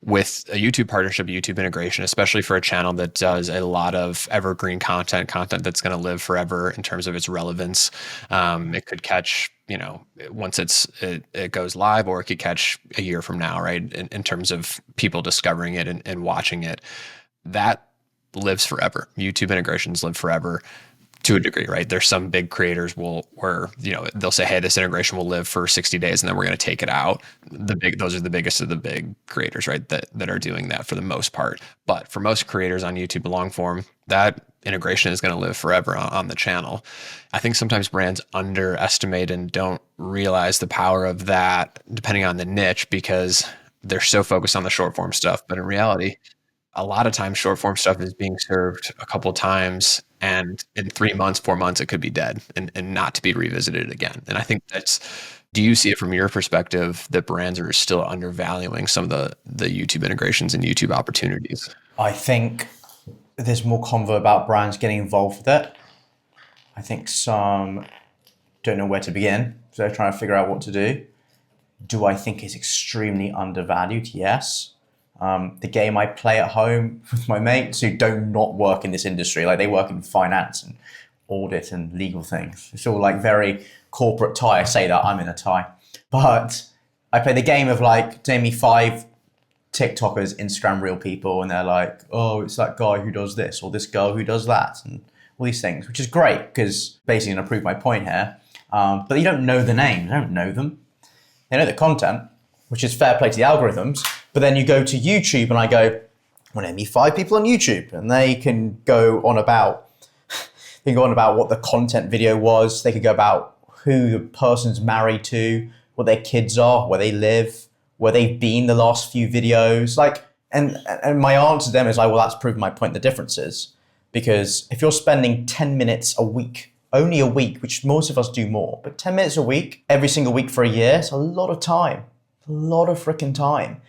with a YouTube partnership, YouTube integration, especially for a channel that does a lot of evergreen content that's going to live forever in terms of its relevance. It could catch, once it goes live, or it could catch a year from now, right? In terms of people discovering it and watching it, that lives forever. YouTube integrations live forever to a degree, right? There's some big creators where they'll say, hey, this integration will live for 60 days and then we're going to take it out. Those are the biggest of the big creators, right? That are doing that for the most part. But for most creators on YouTube long form, that integration is going to live forever on the channel. I think sometimes brands underestimate and don't realize the power of that, depending on the niche, because they're so focused on the short form stuff. But in reality, a lot of times short form stuff is being served a couple of times, and in 3 months, 4 months, it could be dead and not to be revisited again. And I think do you see it from your perspective that brands are still undervaluing some of the YouTube integrations and YouTube opportunities? I think there's more convo about brands getting involved with it. I think some don't know where to begin, so they're trying to figure out what to do. Do I think it's extremely undervalued? Yes. The game I play at home with my mates who do not work in this industry, like they work in finance and audit and legal things. It's all like very corporate tie. I say that, I'm in a tie. But I play the game of like, name me 5 TikTokers, Instagram real people, and they're like, oh, it's that guy who does this or this girl who does that and all these things, which is great because basically going to prove my point here. But you don't know the names, you don't know them. They know the content, which is fair play to the algorithms. But then you go to YouTube and I go, well, name me 5 people on YouTube, and they can go on about what the content video was. They could go about who the person's married to, what their kids are, where they live, where they've been the last few videos. And my answer to them is like, well, that's proven my point, the differences. Because if you're spending 10 minutes a week, only a week, which most of us do more, but 10 minutes a week, every single week for a year, it's a lot of time. A lot of freaking time.